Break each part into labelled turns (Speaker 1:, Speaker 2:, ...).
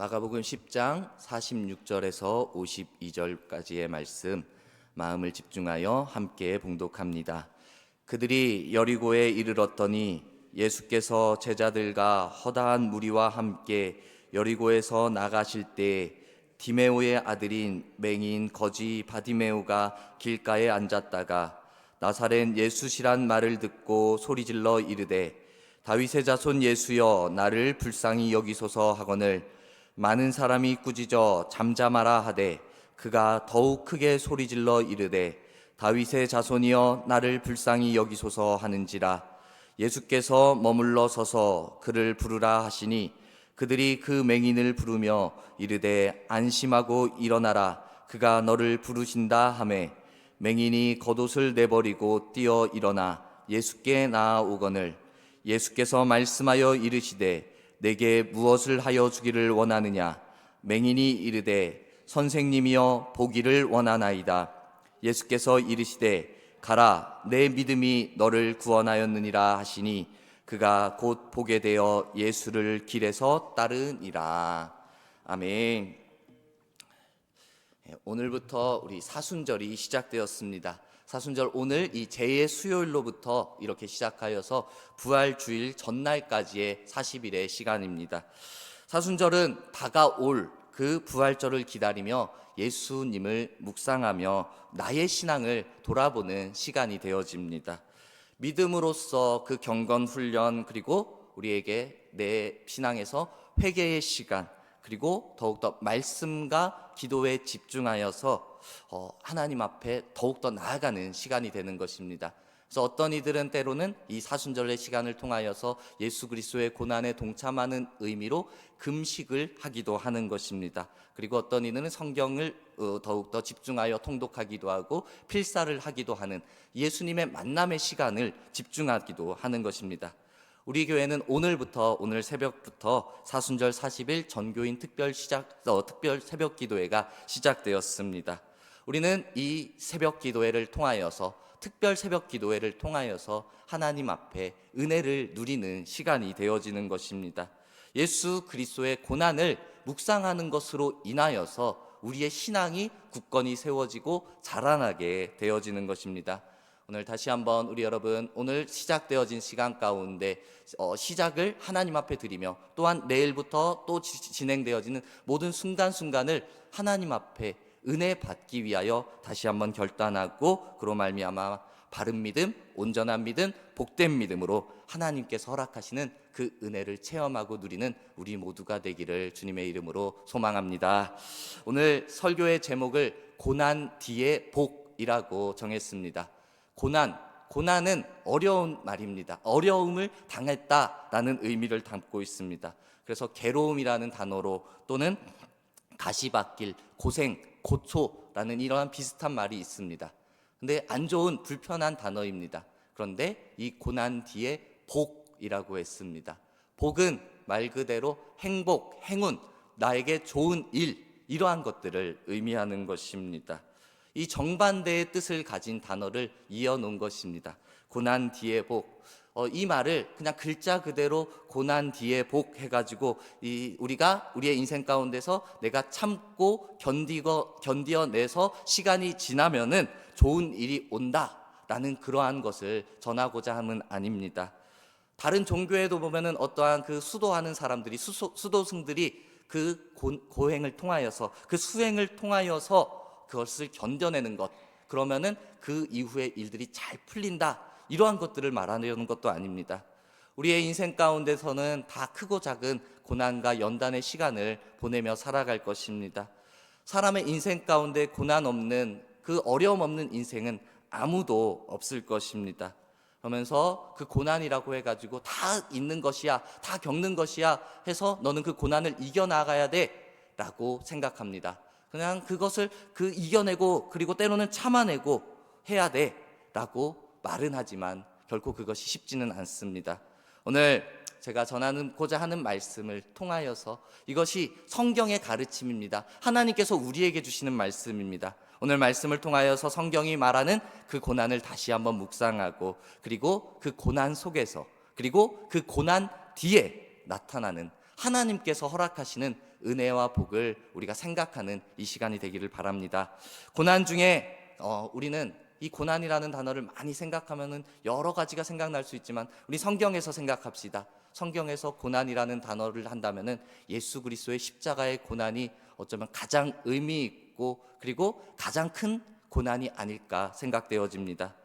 Speaker 1: 마가복음 10장 46절에서 52절까지의 말씀 마음을 집중하여 함께 봉독합니다. 그들이 여리고에 이르렀더니 예수께서 제자들과 허다한 무리와 함께 여리고에서 나가실 때 디메오의 아들인 맹인 거지 바디메오가 길가에 앉았다가 나사렛 예수시란 말을 듣고 소리질러 이르되 다윗의 자손 예수여 나를 불쌍히 여기소서 하거늘 많은 사람이 꾸짖어 잠잠하라 하되 그가 더욱 크게 소리질러 이르되 다윗의 자손이여 나를 불쌍히 여기소서 하는지라. 예수께서 머물러 서서 그를 부르라 하시니 그들이 그 맹인을 부르며 이르되 안심하고 일어나라 그가 너를 부르신다 하매 맹인이 겉옷을 내버리고 뛰어 일어나 예수께 나아오거늘 예수께서 말씀하여 이르시되 내게 무엇을 하여 주기를 원하느냐. 맹인이 이르되 선생님이여 보기를 원하나이다. 예수께서 이르시되 가라 내 믿음이 너를 구원하였느니라 하시니 그가 곧 보게 되어 예수를 길에서 따르니라. 아멘. 오늘부터 우리 사순절이 시작되었습니다. 사순절 오늘 이 제2의 수요일로부터 이렇게 시작하여서 부활주일 전날까지의 40일의 시간입니다. 사순절은 다가올 그 부활절을 기다리며 예수님을 묵상하며 나의 신앙을 돌아보는 시간이 되어집니다. 믿음으로써 그 경건 훈련, 그리고 우리에게 내 신앙에서 회개의 시간, 그리고 더욱더 말씀과 기도에 집중하여서 하나님 앞에 더욱더 나아가는 시간이 되는 것입니다. 그래서 어떤 이들은 때로는 이 사순절의 시간을 통하여서 예수 그리스도의 고난에 동참하는 의미로 금식을 하기도 하는 것입니다. 그리고 어떤 이들은 성경을 더욱더 집중하여 통독하기도 하고 필사를 하기도 하는 예수님의 만남의 시간을 집중하기도 하는 것입니다. 우리 교회는 오늘 새벽부터 사순절 40일 전교인 특별 새벽 기도회가 시작되었습니다. 우리는 이 새벽 기도회를 통하여서 특별 새벽 기도회를 통하여서 하나님 앞에 은혜를 누리는 시간이 되어지는 것입니다. 예수 그리스도의 고난을 묵상하는 것으로 인하여서 우리의 신앙이 굳건히 세워지고 자라나게 되어지는 것입니다. 오늘 다시 한번 우리 여러분 오늘 시작되어진 시간 가운데 시작을 하나님 앞에 드리며 또한 내일부터 또 진행되어지는 모든 순간순간을 하나님 앞에 은혜 받기 위하여 다시 한번 결단하고 그로 말미암아 바른 믿음, 온전한 믿음, 복된 믿음으로 하나님께서 허락하시는 그 은혜를 체험하고 누리는 우리 모두가 되기를 주님의 이름으로 소망합니다. 오늘 설교의 제목을 고난 뒤의 복이라고 정했습니다. 고난은 어려운 말입니다. 어려움을 당했다라는 의미를 담고 있습니다. 그래서 괴로움이라는 단어로 또는 가시밭길, 고생, 고초라는 이러한 비슷한 말이 있습니다. 근데 안 좋은 불편한 단어입니다. 그런데 이 고난 뒤에 복이라고 했습니다. 복은 말 그대로 행복, 행운, 나에게 좋은 일, 이러한 것들을 의미하는 것입니다. 이 정반대의 뜻을 가진 단어를 이어놓은 것입니다. 고난 뒤에 복. 이 말을 그냥 글자 그대로 고난 뒤에 복 해가지고 우리가 우리의 인생 가운데서 내가 참고 견디어내서 시간이 지나면은 좋은 일이 온다라는 그러한 것을 전하고자 함은 아닙니다. 다른 종교에도 보면은 어떠한 그 수도하는 사람들이 수도승들이 그 고행을 통하여서 그 수행을 통하여서 그것을 견뎌내는 것, 그러면은 그 이후의 일들이 잘 풀린다, 이러한 것들을 말하려는 것도 아닙니다. 우리의 인생 가운데서는 다 크고 작은 고난과 연단의 시간을 보내며 살아갈 것입니다. 사람의 인생 가운데 고난 없는, 그 어려움 없는 인생은 아무도 없을 것입니다. 그러면서 그 고난이라고 해가지고 다 있는 것이야, 다 겪는 것이야 해서 너는 그 고난을 이겨나가야 돼 라고 생각합니다. 그냥 그것을 이겨내고 그리고 때로는 참아내고 해야 돼 라고 말은 하지만 결코 그것이 쉽지는 않습니다. 오늘 제가 전하고자 하는 말씀을 통하여서 이것이 성경의 가르침입니다. 하나님께서 우리에게 주시는 말씀입니다. 오늘 말씀을 통하여서 성경이 말하는 그 고난을 다시 한번 묵상하고 그리고 그 고난 속에서 그리고 그 고난 뒤에 나타나는 하나님께서 허락하시는 은혜와 복을 우리가 생각하는 이 시간이 되기를 바랍니다. 고난 중에 우리는 이 고난이라는 단어를 많이 생각하면은 여러 가지가 생각날 수 있지만 우리 성경에서 생각합시다. 성경에서 고난이라는 단어를 한다면은 예수 그리스도의 십자가의 고난이 어쩌면 가장 의미 있고 그리고 가장 큰 고난이 아닐까 생각되어집니다.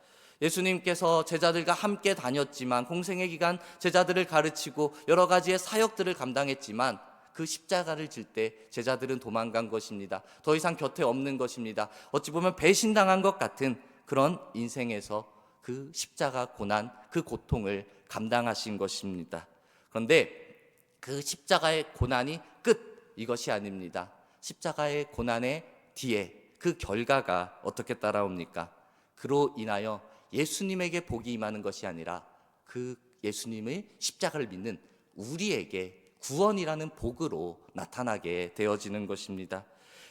Speaker 1: 예수님께서 제자들과 함께 다녔지만 공생의 기간 제자들을 가르치고 여러 가지의 사역들을 감당했지만 그 십자가를 질 때 제자들은 도망간 것입니다. 더 이상 곁에 없는 것입니다. 어찌 보면 배신당한 것 같은 그런 인생에서 그 십자가 고난, 그 고통을 감당하신 것입니다. 그런데 그 십자가의 고난이 끝, 이것이 아닙니다. 십자가의 고난의 뒤에 그 결과가 어떻게 따라옵니까? 그로 인하여 예수님에게 복이 임하는 것이 아니라 그 예수님의 십자가를 믿는 우리에게 구원이라는 복으로 나타나게 되어지는 것입니다.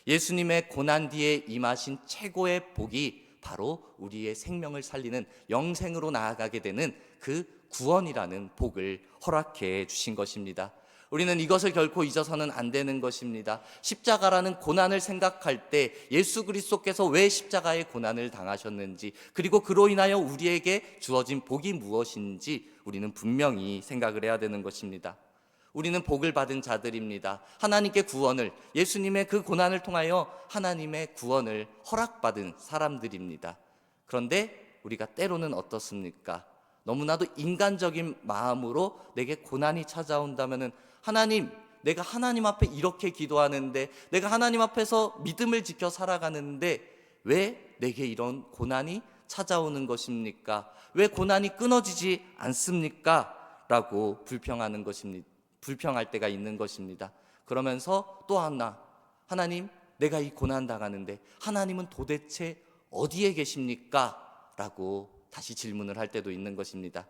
Speaker 1: 예수님의 고난 뒤에 임하신 최고의 복이 바로 우리의 생명을 살리는 영생으로 나아가게 되는 그 구원이라는 복을 허락해 주신 것입니다. 우리는 이것을 결코 잊어서는 안 되는 것입니다. 십자가라는 고난을 생각할 때 예수 그리스도께서 왜 십자가의 고난을 당하셨는지, 그리고 그로 인하여 우리에게 주어진 복이 무엇인지 우리는 분명히 생각을 해야 되는 것입니다. 우리는 복을 받은 자들입니다. 하나님께 구원을, 예수님의 그 고난을 통하여 하나님의 구원을 허락받은 사람들입니다. 그런데 우리가 때로는 어떻습니까? 너무나도 인간적인 마음으로 내게 고난이 찾아온다면은 하나님, 내가 하나님 앞에 이렇게 기도하는데, 내가 하나님 앞에서 믿음을 지켜 살아가는데 왜 내게 이런 고난이 찾아오는 것입니까? 왜 고난이 끊어지지 않습니까? 라고 불평하는 것입니다. 불평할 때가 있는 것입니다. 그러면서 또 하나, 하나님, 내가 이 고난 당하는데 하나님은 도대체 어디에 계십니까? 라고 다시 질문을 할 때도 있는 것입니다.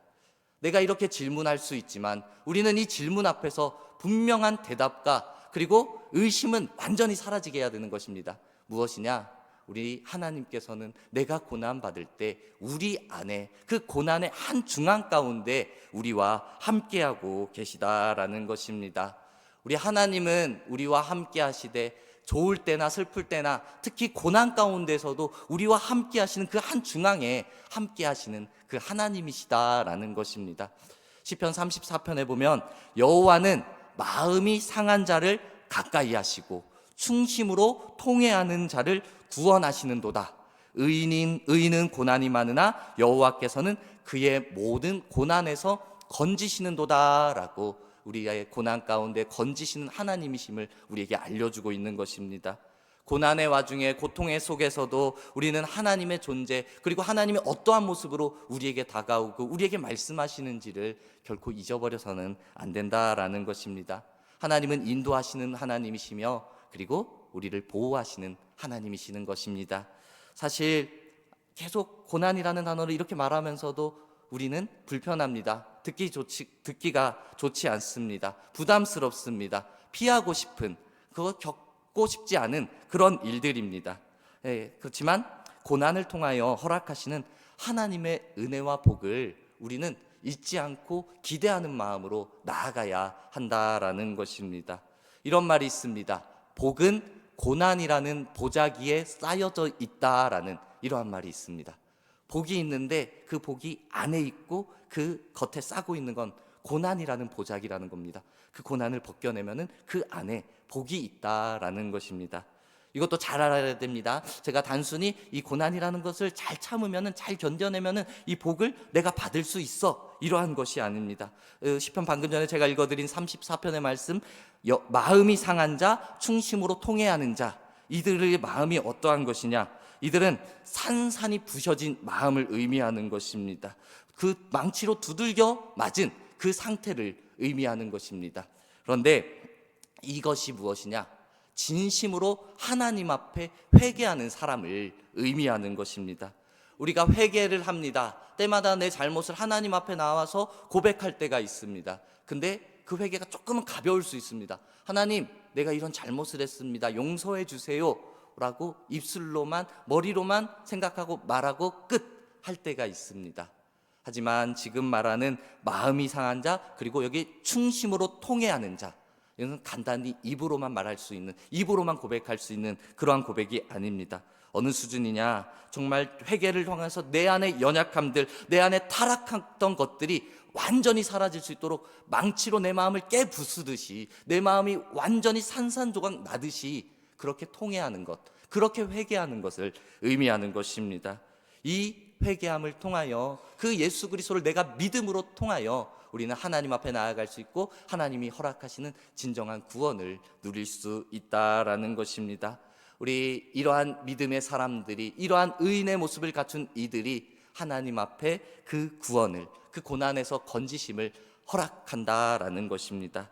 Speaker 1: 내가 이렇게 질문할 수 있지만 우리는 이 질문 앞에서 분명한 대답과 그리고 의심은 완전히 사라지게 해야 되는 것입니다. 무엇이냐? 우리 하나님께서는 내가 고난받을 때 우리 안에 그 고난의 한 중앙 가운데 우리와 함께하고 계시다라는 것입니다. 우리 하나님은 우리와 함께 하시되 좋을 때나 슬플 때나 특히 고난 가운데서도 우리와 함께 하시는 그 한 중앙에 함께 하시는 그 하나님이시다라는 것입니다. 시편 34편에 보면 여호와는 마음이 상한 자를 가까이 하시고 충심으로 통회하는 자를 구원하시는도다. 의인은 고난이 많으나 여호와께서는 그의 모든 고난에서 건지시는도다라고 우리의 고난 가운데 건지시는 하나님이심을 우리에게 알려주고 있는 것입니다. 고난의 와중에 고통의 속에서도 우리는 하나님의 존재 그리고 하나님의 어떠한 모습으로 우리에게 다가오고 우리에게 말씀하시는지를 결코 잊어버려서는 안 된다라는 것입니다. 하나님은 인도하시는 하나님이시며 그리고 우리를 보호하시는 하나님이시는 것입니다. 사실 계속 고난이라는 단어를 이렇게 말하면서도 우리는 불편합니다. 듣기가 좋지 않습니다. 부담스럽습니다. 피하고 싶은, 그거 겪고 싶지 않은 그런 일들입니다. 그렇지만 고난을 통하여 허락하시는 하나님의 은혜와 복을 우리는 잊지 않고 기대하는 마음으로 나아가야 한다라는 것입니다. 이런 말이 있습니다. 복은 고난이라는 보자기에 쌓여져 있다라는 이러한 말이 있습니다. 복이 있는데 그 복이 안에 있고 그 겉에 싸고 있는 건 고난이라는 보자기라는 겁니다. 그 고난을 벗겨내면은 그 안에 복이 있다라는 것입니다. 이것도 잘 알아야 됩니다. 제가 단순히 이 고난이라는 것을 잘 참으면은, 잘 견뎌내면은 이 복을 내가 받을 수 있어, 이러한 것이 아닙니다. 시편 방금 전에 제가 읽어드린 34편의 말씀, 마음이 상한 자, 충심으로 통회하는 자, 이들의 마음이 어떠한 것이냐? 이들은 산산이 부셔진 마음을 의미하는 것입니다. 그 망치로 두들겨 맞은 그 상태를 의미하는 것입니다. 그런데 이것이 무엇이냐? 진심으로 하나님 앞에 회개하는 사람을 의미하는 것입니다. 우리가 회개를 합니다. 때마다 내 잘못을 하나님 앞에 나와서 고백할 때가 있습니다. 근데 그 회개가 조금은 가벼울 수 있습니다. 하나님, 내가 이런 잘못을 했습니다. 용서해 주세요 라고 입술로만, 머리로만 생각하고 말하고 끝 할 때가 있습니다. 하지만 지금 말하는 마음이 상한 자, 그리고 여기 충심으로 통회하는 자, 이건 간단히 입으로만 말할 수 있는, 입으로만 고백할 수 있는 그러한 고백이 아닙니다. 어느 수준이냐, 정말 회개를 통해서 내 안의 연약함들, 내 안에 타락했던 것들이 완전히 사라질 수 있도록 망치로 내 마음을 깨부수듯이, 내 마음이 완전히 산산조각 나듯이 그렇게 통회하는 것, 그렇게 회개하는 것을 의미하는 것입니다. 이 회개함을 통하여 그 예수 그리스도를 내가 믿음으로 통하여 우리는 하나님 앞에 나아갈 수 있고 하나님이 허락하시는 진정한 구원을 누릴 수 있다라는 것입니다. 우리 이러한 믿음의 사람들이, 이러한 의인의 모습을 갖춘 이들이 하나님 앞에 그 구원을, 그 고난에서 건지심을 허락한다라는 것입니다.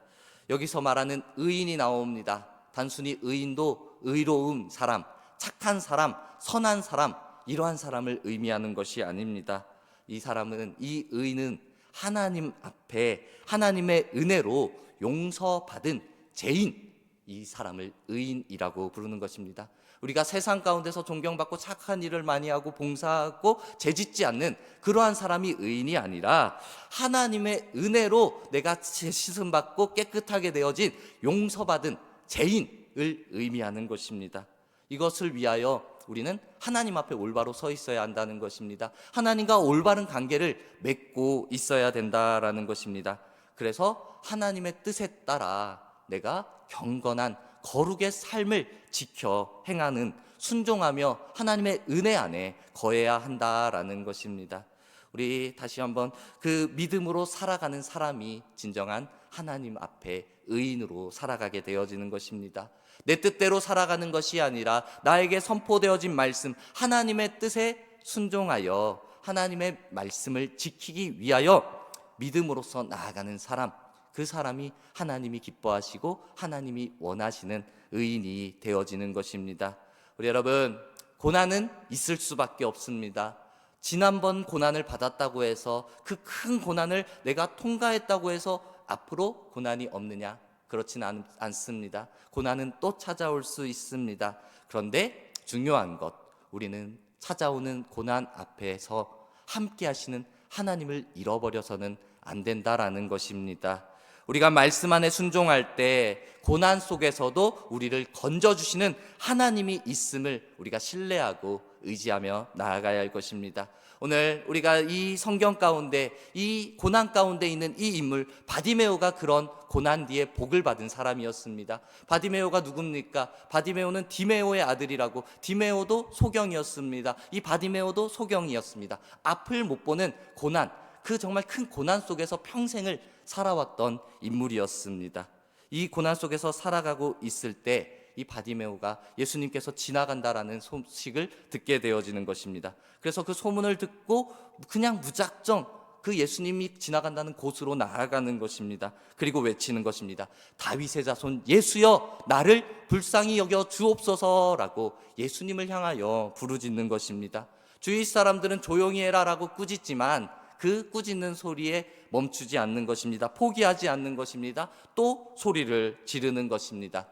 Speaker 1: 여기서 말하는 의인이 나옵니다. 단순히 의인도 의로운 사람, 착한 사람, 선한 사람, 이러한 사람을 의미하는 것이 아닙니다. 이 사람은, 이 의인은 하나님 앞에 하나님의 은혜로 용서받은 죄인, 이 사람을 의인이라고 부르는 것입니다. 우리가 세상 가운데서 존경받고 착한 일을 많이 하고 봉사하고 죄짓지 않는 그러한 사람이 의인이 아니라 하나님의 은혜로 내가 씻음받고 깨끗하게 되어진 용서받은 죄인을 의미하는 것입니다. 이것을 위하여 우리는 하나님 앞에 올바로 서 있어야 한다는 것입니다. 하나님과 올바른 관계를 맺고 있어야 된다라는 것입니다. 그래서 하나님의 뜻에 따라 내가 경건한 거룩의 삶을 지켜 행하는, 순종하며 하나님의 은혜 안에 거해야 한다라는 것입니다. 우리 다시 한번 그 믿음으로 살아가는 사람이 진정한 하나님 앞에 의인으로 살아가게 되어지는 것입니다. 내 뜻대로 살아가는 것이 아니라 나에게 선포되어진 말씀, 하나님의 뜻에 순종하여 하나님의 말씀을 지키기 위하여 믿음으로서 나아가는 사람, 그 사람이 하나님이 기뻐하시고 하나님이 원하시는 의인이 되어지는 것입니다. 우리 여러분, 고난은 있을 수밖에 없습니다. 지난번 고난을 받았다고 해서, 그 큰 고난을 내가 통과했다고 해서 앞으로 고난이 없느냐? 그렇지는 않습니다. 고난은 또 찾아올 수 있습니다. 그런데 중요한 것, 우리는 찾아오는 고난 앞에서 함께 하시는 하나님을 잃어버려서는 안 된다라는 것입니다. 우리가 말씀 안에 순종할 때 고난 속에서도 우리를 건져주시는 하나님이 있음을 우리가 신뢰하고 의지하며 나아가야 할 것입니다. 오늘 우리가 이 성경 가운데, 이 고난 가운데 있는 이 인물 바디메오가 그런 고난 뒤에 복을 받은 사람이었습니다. 바디메오가 누굽니까? 바디메오는 디메오의 아들이라고, 디메오도 소경이었습니다. 이 바디메오도 소경이었습니다. 앞을 못 보는 고난, 그 정말 큰 고난 속에서 평생을 살아왔던 인물이었습니다. 이 고난 속에서 살아가고 있을 때 이 바디메오가 예수님께서 지나간다라는 소식을 듣게 되어지는 것입니다. 그래서 그 소문을 듣고 그냥 무작정 그 예수님이 지나간다는 곳으로 나아가는 것입니다. 그리고 외치는 것입니다. 다윗의 자손 예수여, 나를 불쌍히 여겨 주옵소서라고 예수님을 향하여 부르짖는 것입니다. 주위 사람들은 조용히 해라라고 꾸짖지만 그 꾸짖는 소리에 멈추지 않는 것입니다. 포기하지 않는 것입니다. 또 소리를 지르는 것입니다.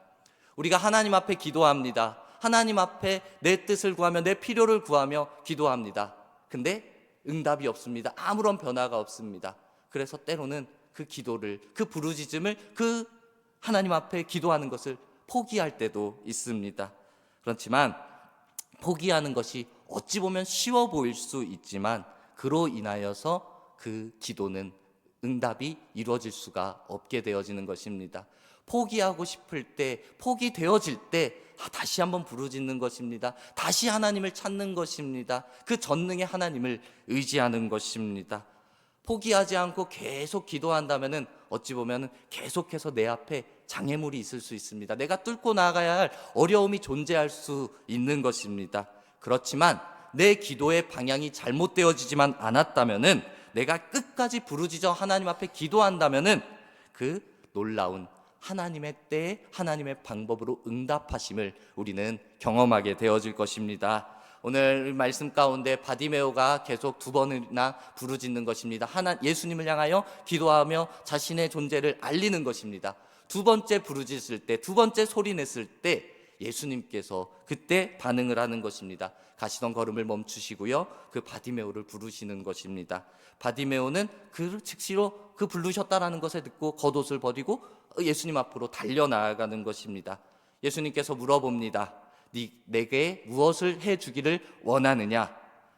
Speaker 1: 우리가 하나님 앞에 기도합니다. 하나님 앞에 내 뜻을 구하며 내 필요를 구하며 기도합니다. 근데 응답이 없습니다. 아무런 변화가 없습니다. 그래서 때로는 그 기도를, 그 부르짖음을, 그 하나님 앞에 기도하는 것을 포기할 때도 있습니다. 그렇지만 포기하는 것이 어찌 보면 쉬워 보일 수 있지만 그로 인하여서 그 기도는 응답이 이루어질 수가 없게 되어지는 것입니다. 포기하고 싶을 때, 포기되어질 때 다시 한번 부르짖는 것입니다. 다시 하나님을 찾는 것입니다. 그 전능의 하나님을 의지하는 것입니다. 포기하지 않고 계속 기도한다면 어찌 보면 계속해서 내 앞에 장애물이 있을 수 있습니다. 내가 뚫고 나가야 할 어려움이 존재할 수 있는 것입니다. 그렇지만 내 기도의 방향이 잘못되어지지만 않았다면, 내가 끝까지 부르짖어 하나님 앞에 기도한다면 그 놀라운 하나님의 때에 하나님의 방법으로 응답하심을 우리는 경험하게 되어질 것입니다. 오늘 말씀 가운데 바디메오가 계속 두 번이나 부르짖는 것입니다. 예수님을 향하여 기도하며 자신의 존재를 알리는 것입니다. 두 번째 부르짖을 때, 두 번째 소리 냈을 때 예수님께서 그때 반응을 하는 것입니다. 가시던 걸음을 멈추시고요, 그 바디메오를 부르시는 것입니다. 바디메오는 그 즉시로 그 부르셨다라는 것을 듣고 겉옷을 버리고 예수님 앞으로 달려나가는 것입니다. 예수님께서 물어봅니다. 내게 무엇을 해주기를 원하느냐?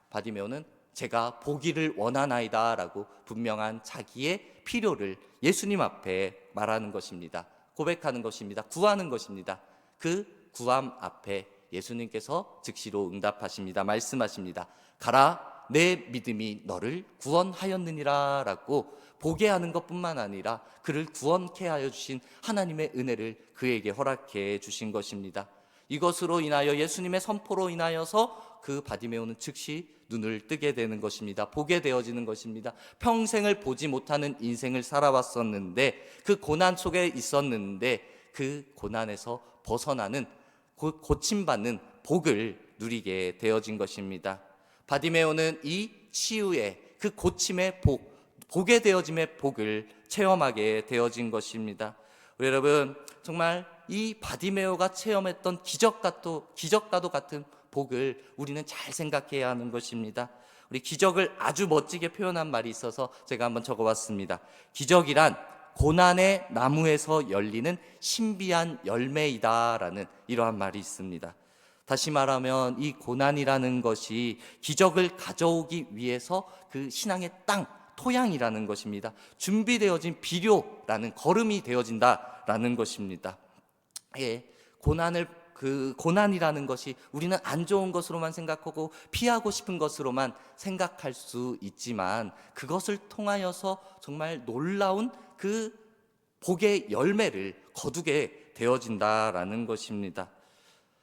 Speaker 1: 바디메오는 제가 보기를 원하나이다 라고 분명한 자기의 필요를 예수님 앞에 말하는 것입니다. 고백하는 것입니다. 구하는 것입니다. 그 구함 앞에 예수님께서 즉시로 응답하십니다. 말씀하십니다. 가라, 내 믿음이 너를 구원하였느니라 라고 보게 하는 것뿐만 아니라 그를 구원케 하여 주신 하나님의 은혜를 그에게 허락해 주신 것입니다. 이것으로 인하여, 예수님의 선포로 인하여서 그 바디메오는 즉시 눈을 뜨게 되는 것입니다. 보게 되어지는 것입니다. 평생을 보지 못하는 인생을 살아왔었는데, 그 고난 속에 있었는데 그 고난에서 벗어나는, 고침받는 복을 누리게 되어진 것입니다. 바디메오는 이 치유의, 그 고침의 복, 보게 되어짐의 복을 체험하게 되어진 것입니다. 우리 여러분, 정말 이 바디메오가 체험했던 기적과도 같은 복을 우리는 잘 생각해야 하는 것입니다. 우리 기적을 아주 멋지게 표현한 말이 있어서 제가 한번 적어봤습니다. 기적이란 고난의 나무에서 열리는 신비한 열매이다라는 이러한 말이 있습니다. 다시 말하면 이 고난이라는 것이 기적을 가져오기 위해서 그 신앙의 땅, 토양이라는 것입니다. 준비되어진 비료라는, 걸음이 되어진다라는 것입니다. 고난이라는 것이 우리는 안 좋은 것으로만 생각하고 피하고 싶은 것으로만 생각할 수 있지만, 그것을 통하여서 정말 놀라운 그 복의 열매를 거두게 되어진다라는 것입니다.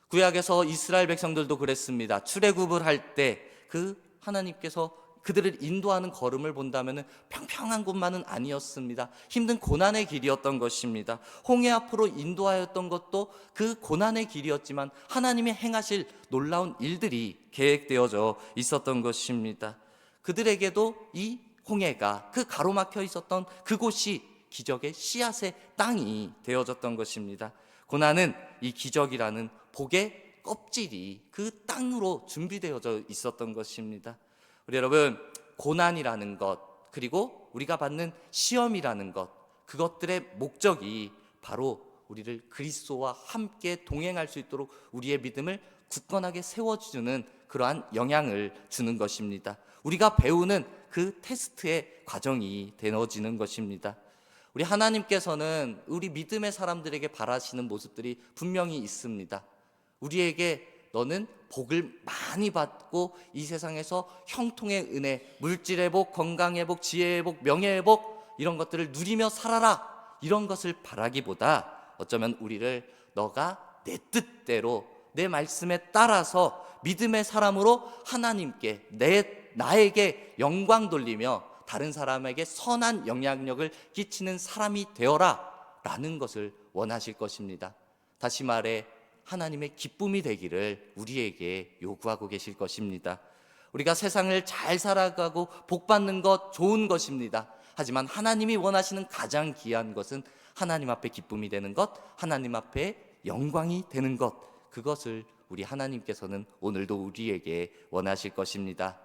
Speaker 1: 구약에서 이스라엘 백성들도 그랬습니다. 출애굽을 할 때 그 하나님께서 그들을 인도하는 걸음을 본다면 평평한 곳만은 아니었습니다. 힘든 고난의 길이었던 것입니다. 홍해 앞으로 인도하였던 것도 그 고난의 길이었지만 하나님이 행하실 놀라운 일들이 계획되어져 있었던 것입니다. 그들에게도 이 홍해가, 그 가로막혀 있었던 그곳이 기적의 씨앗의 땅이 되어졌던 것입니다. 고난은 이 기적이라는 복의 껍질이 그 땅으로 준비되어져 있었던 것입니다. 우리 여러분, 고난이라는 것, 그리고 우리가 받는 시험이라는 것, 그것들의 목적이 바로 우리를 그리스도와 함께 동행할 수 있도록 우리의 믿음을 굳건하게 세워주는 그러한 영향을 주는 것입니다. 우리가 배우는 그 테스트의 과정이 되어지는 것입니다. 우리 하나님께서는 우리 믿음의 사람들에게 바라시는 모습들이 분명히 있습니다. 우리에게 너는 복을 많이 받고 이 세상에서 형통의 은혜, 물질의 복, 건강의 복, 지혜의 복, 명예의 복, 이런 것들을 누리며 살아라, 이런 것을 바라기보다 어쩌면 우리를 너가 내 뜻대로, 내 말씀에 따라서 믿음의 사람으로 하나님께, 나에게 영광 돌리며 다른 사람에게 선한 영향력을 끼치는 사람이 되어라 라는 것을 원하실 것입니다. 다시 말해 하나님의 기쁨이 되기를 우리에게 요구하고 계실 것입니다. 우리가 세상을 잘 살아가고 복받는 것 좋은 것입니다. 하지만 하나님이 원하시는 가장 귀한 것은 하나님 앞에 기쁨이 되는 것, 하나님 앞에 영광이 되는 것, 그것을 우리 하나님께서는 오늘도 우리에게 원하실 것입니다.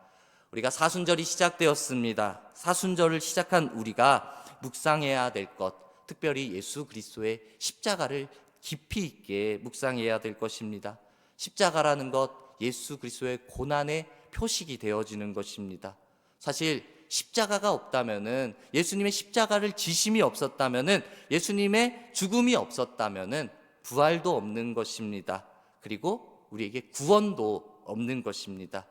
Speaker 1: 우리가 사순절이 시작되었습니다. 사순절을 시작한 우리가 묵상해야 될 것, 특별히 예수 그리스도의 십자가를 깊이 있게 묵상해야 될 것입니다. 십자가라는 것, 예수 그리스도의 고난의 표식이 되어지는 것입니다. 사실 십자가가 없다면은, 예수님의 십자가를 지심이 없었다면은, 예수님의 죽음이 없었다면은 부활도 없는 것입니다. 그리고 우리에게 구원도 없는 것입니다.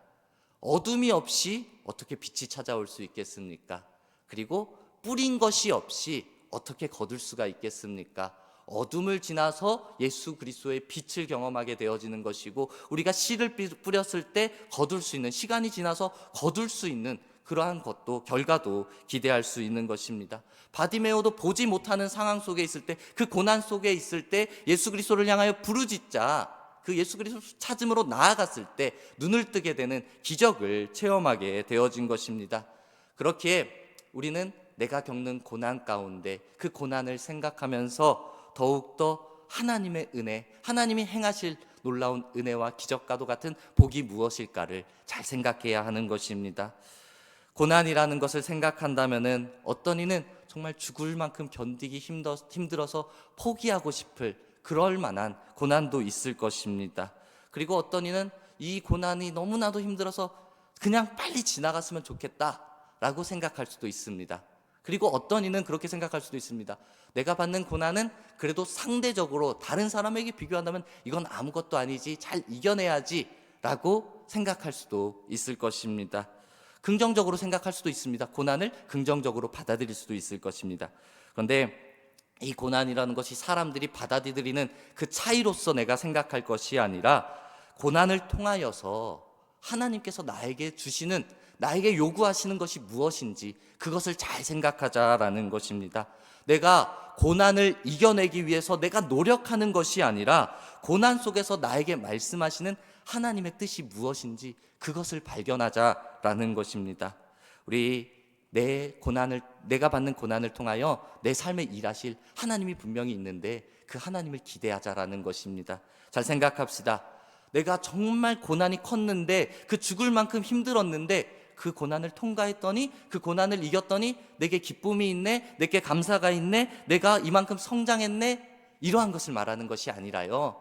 Speaker 1: 어둠이 없이 어떻게 빛이 찾아올 수 있겠습니까? 그리고 뿌린 것이 없이 어떻게 거둘 수가 있겠습니까? 어둠을 지나서 예수 그리스도의 빛을 경험하게 되어지는 것이고, 우리가 씨를 뿌렸을 때 거둘 수 있는, 시간이 지나서 거둘 수 있는 그러한 것도, 결과도 기대할 수 있는 것입니다. 바디메오도 보지 못하는 상황 속에 있을 때, 그 고난 속에 있을 때 예수 그리스도를 향하여 부르짖자 그 예수 그리스도 찾음으로 나아갔을 때 눈을 뜨게 되는 기적을 체험하게 되어진 것입니다. 그렇기에 우리는 내가 겪는 고난 가운데 그 고난을 생각하면서 더욱더 하나님의 은혜, 하나님이 행하실 놀라운 은혜와 기적과도 같은 복이 무엇일까를 잘 생각해야 하는 것입니다. 고난이라는 것을 생각한다면은 어떤 이는 정말 죽을 만큼 견디기 힘들어서 포기하고 싶을 그럴 만한 고난도 있을 것입니다. 그리고 어떤 이는 이 고난이 너무나도 힘들어서 그냥 빨리 지나갔으면 좋겠다라고 생각할 수도 있습니다. 그리고 어떤 이는 그렇게 생각할 수도 있습니다. 내가 받는 고난은 그래도 상대적으로 다른 사람에게 비교한다면 이건 아무것도 아니지, 잘 이겨내야지 라고 생각할 수도 있을 것입니다. 긍정적으로 생각할 수도 있습니다. 고난을 긍정적으로 받아들일 수도 있을 것입니다. 그런데 이 고난이라는 것이 사람들이 받아들이는 그 차이로서 내가 생각할 것이 아니라 고난을 통하여서 하나님께서 나에게 주시는, 나에게 요구하시는 것이 무엇인지 그것을 잘 생각하자라는 것입니다. 내가 고난을 이겨내기 위해서 내가 노력하는 것이 아니라 고난 속에서 나에게 말씀하시는 하나님의 뜻이 무엇인지 그것을 발견하자라는 것입니다. 우리 내가 받는 고난을 통하여 내 삶에 일하실 하나님이 분명히 있는데 그 하나님을 기대하자라는 것입니다. 잘 생각합시다. 내가 정말 고난이 컸는데, 그 죽을 만큼 힘들었는데 그 고난을 통과했더니, 그 고난을 이겼더니 내게 기쁨이 있네, 내게 감사가 있네, 내가 이만큼 성장했네, 이러한 것을 말하는 것이 아니라요,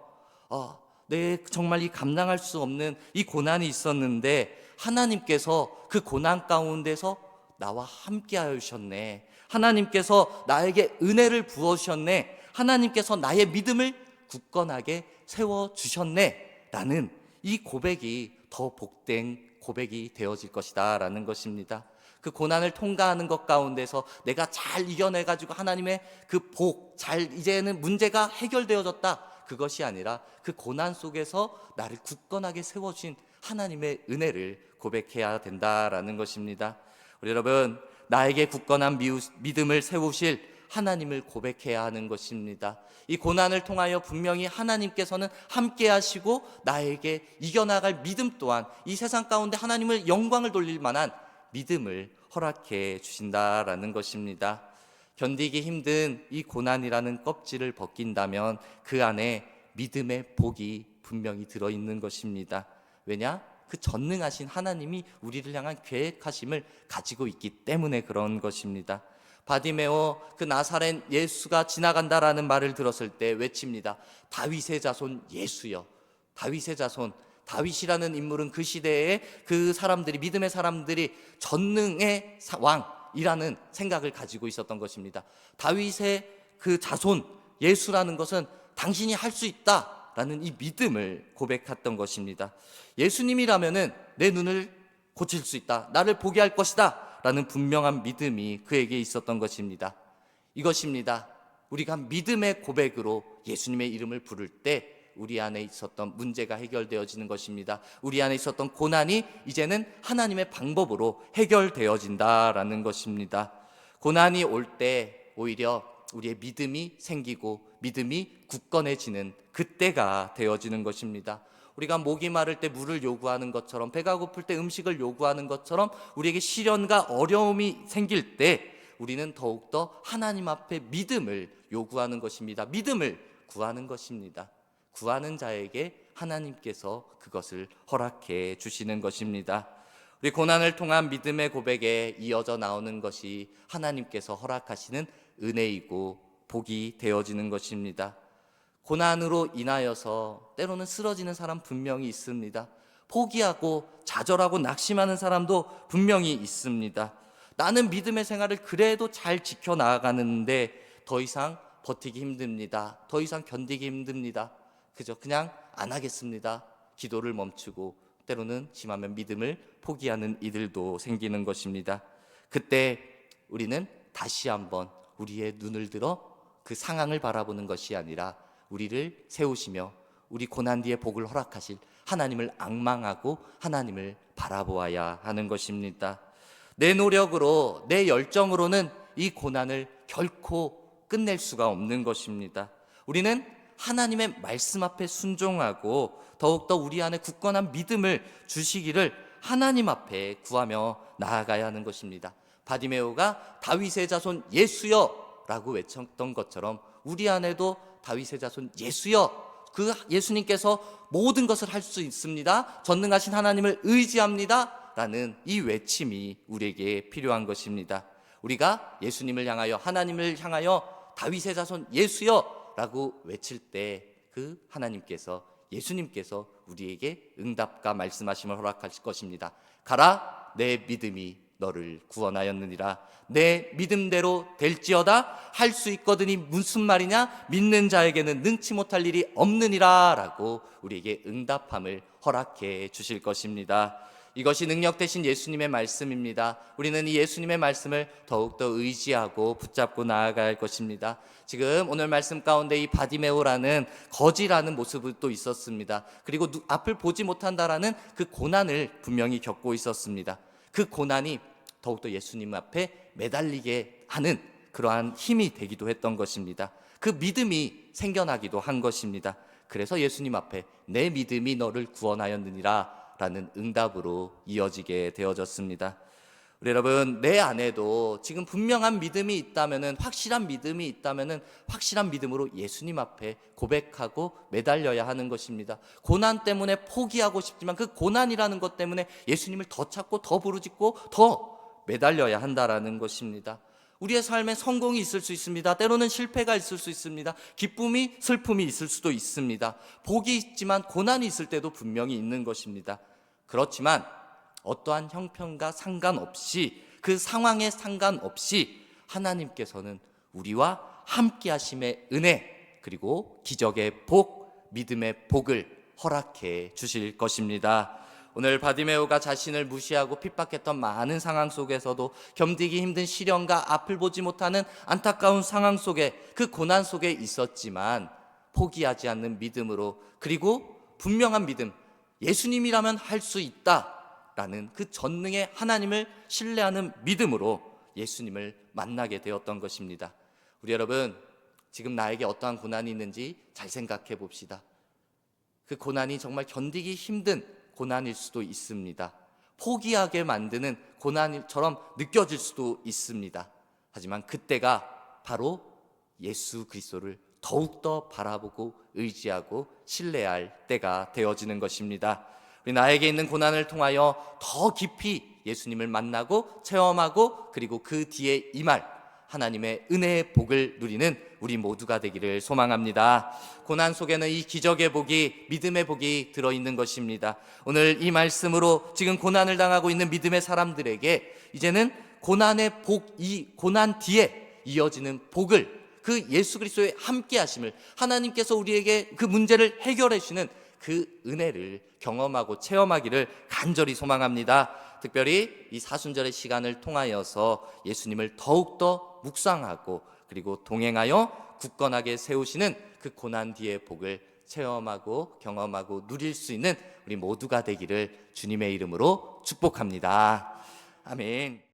Speaker 1: 정말 이 감당할 수 없는 이 고난이 있었는데 하나님께서 그 고난 가운데서 나와 함께 하셨네, 하나님께서 나에게 은혜를 부어주셨네, 하나님께서 나의 믿음을 굳건하게 세워주셨네 라는 이 고백이 더 복된 고백이 되어질 것이다 라는 것입니다. 그 고난을 통과하는 것 가운데서 내가 잘 이겨내가지고 하나님의 그 복, 이제는 문제가 해결되어졌다, 그것이 아니라 그 고난 속에서 나를 굳건하게 세워주신 하나님의 은혜를 고백해야 된다라는 것입니다. 우리 여러분, 나에게 굳건한 믿음을 세우실 하나님을 고백해야 하는 것입니다. 이 고난을 통하여 분명히 하나님께서는 함께 하시고 나에게 이겨나갈 믿음 또한 이 세상 가운데 하나님을 영광을 돌릴 만한 믿음을 허락해 주신다라는 것입니다. 견디기 힘든 이 고난이라는 껍질을 벗긴다면 그 안에 믿음의 복이 분명히 들어있는 것입니다. 왜냐? 그 전능하신 하나님이 우리를 향한 계획하심을 가지고 있기 때문에 그런 것입니다. 바디메오, 그 나사렛 예수가 지나간다라는 말을 들었을 때 외칩니다. 다윗의 자손 예수여. 다윗의 자손. 다윗이라는 인물은 그 시대에 그 사람들이, 믿음의 사람들이 전능의 왕이라는 생각을 가지고 있었던 것입니다. 다윗의 그 자손 예수라는 것은 당신이 할 수 있다라는 이 믿음을 고백했던 것입니다. 예수님이라면은 내 눈을 고칠 수 있다, 나를 보게 할 것이다 라는 분명한 믿음이 그에게 있었던 것입니다. 이것입니다. 우리가 믿음의 고백으로 예수님의 이름을 부를 때 우리 안에 있었던 문제가 해결되어지는 것입니다. 우리 안에 있었던 고난이 이제는 하나님의 방법으로 해결되어진다라는 것입니다. 고난이 올 때 오히려 우리의 믿음이 생기고 믿음이 굳건해지는 그때가 되어지는 것입니다. 우리가 목이 마를 때 물을 요구하는 것처럼, 배가 고플 때 음식을 요구하는 것처럼 우리에게 시련과 어려움이 생길 때 우리는 더욱더 하나님 앞에 믿음을 요구하는 것입니다. 믿음을 구하는 것입니다. 구하는 자에게 하나님께서 그것을 허락해 주시는 것입니다. 우리 고난을 통한 믿음의 고백에 이어져 나오는 것이 하나님께서 허락하시는 은혜이고 복이 되어지는 것입니다. 고난으로 인하여서 때로는 쓰러지는 사람 분명히 있습니다. 포기하고 좌절하고 낙심하는 사람도 분명히 있습니다. 나는 믿음의 생활을 그래도 잘 지켜나가는데 더 이상 버티기 힘듭니다. 더 이상 견디기 힘듭니다. 그냥 안 하겠습니다. 기도를 멈추고 때로는 심하면 믿음을 포기하는 이들도 생기는 것입니다. 그때 우리는 다시 한번 우리의 눈을 들어 그 상황을 바라보는 것이 아니라 우리를 세우시며 우리 고난 뒤에 복을 허락하실 하나님을 앙망하고 하나님을 바라보아야 하는 것입니다. 내 노력으로, 내 열정으로는 이 고난을 결코 끝낼 수가 없는 것입니다. 우리는 하나님의 말씀 앞에 순종하고 더욱더 우리 안에 굳건한 믿음을 주시기를 하나님 앞에 구하며 나아가야 하는 것입니다. 바디메오가 다윗의 자손 예수여 라고 외쳤던 것처럼 우리 안에도 다윗의 자손 예수여, 그 예수님께서 모든 것을 할 수 있습니다. 전능하신 하나님을 의지합니다. 라는 이 외침이 우리에게 필요한 것입니다. 우리가 예수님을 향하여, 하나님을 향하여 다윗의 자손 예수여 라고 외칠 때 그 하나님께서, 예수님께서 우리에게 응답과 말씀하심을 허락하실 것입니다. 가라, 내 믿음이 너를 구원하였느니라. 내 믿음대로 될지어다. 할 수 있거든이 무슨 말이냐? 믿는 자에게는 능치 못할 일이 없느니라 라고 우리에게 응답함을 허락해 주실 것입니다. 이것이 능력 되신 예수님의 말씀입니다. 우리는 이 예수님의 말씀을 더욱더 의지하고 붙잡고 나아가야 할 것입니다. 지금 오늘 말씀 가운데 이 바디메오라는 거지라는 모습도 또 있었습니다. 그리고 앞을 보지 못한다라는 그 고난을 분명히 겪고 있었습니다. 그 고난이 더욱더 예수님 앞에 매달리게 하는 그러한 힘이 되기도 했던 것입니다. 그 믿음이 생겨나기도 한 것입니다. 그래서 예수님 앞에 내 믿음이 너를 구원하였느니라 라는 응답으로 이어지게 되어졌습니다. 우리 여러분, 내 안에도 지금 분명한 믿음이 있다면은, 확실한 믿음이 있다면은 확실한 믿음으로 예수님 앞에 고백하고 매달려야 하는 것입니다. 고난 때문에 포기하고 싶지만 그 고난이라는 것 때문에 예수님을 더 찾고 더 부르짖고 더 매달려야 한다라는 것입니다. 우리의 삶에 성공이 있을 수 있습니다. 때로는 실패가 있을 수 있습니다. 기쁨이, 슬픔이 있을 수도 있습니다. 복이 있지만 고난이 있을 때도 분명히 있는 것입니다. 그렇지만 어떠한 형편과 상관없이, 그 상황에 상관없이 하나님께서는 우리와 함께 하심의 은혜, 그리고 기적의 복, 믿음의 복을 허락해 주실 것입니다. 오늘 바디메오가 자신을 무시하고 핍박했던 많은 상황 속에서도, 견디기 힘든 시련과 앞을 보지 못하는 안타까운 상황 속에, 그 고난 속에 있었지만 포기하지 않는 믿음으로, 그리고 분명한 믿음, 예수님이라면 할 수 있다라는 그 전능의 하나님을 신뢰하는 믿음으로 예수님을 만나게 되었던 것입니다. 우리 여러분, 지금 나에게 어떠한 고난이 있는지 잘 생각해 봅시다. 그 고난이 정말 견디기 힘든 고난일 수도 있습니다. 포기하게 만드는 고난처럼 느껴질 수도 있습니다. 하지만 그때가 바로 예수 그리스도를 더욱더 바라보고 의지하고 신뢰할 때가 되어지는 것입니다. 우리 나에게 있는 고난을 통하여 더 깊이 예수님을 만나고 체험하고, 그리고 그 뒤에 임할 하나님의 은혜의 복을 누리는 우리 모두가 되기를 소망합니다. 고난 속에는 이 기적의 복이, 믿음의 복이 들어있는 것입니다. 오늘 이 말씀으로 지금 고난을 당하고 있는 믿음의 사람들에게 이제는 고난의 복, 이 고난 뒤에 이어지는 복을, 그 예수 그리스도의 함께 하심을, 하나님께서 우리에게 그 문제를 해결해 주시는 그 은혜를 경험하고 체험하기를 간절히 소망합니다. 특별히 이 사순절의 시간을 통하여서 예수님을 더욱더 묵상하고, 그리고 동행하여 굳건하게 세우시는 그 고난 뒤의 복을 체험하고 경험하고 누릴 수 있는 우리 모두가 되기를 주님의 이름으로 축복합니다. 아멘.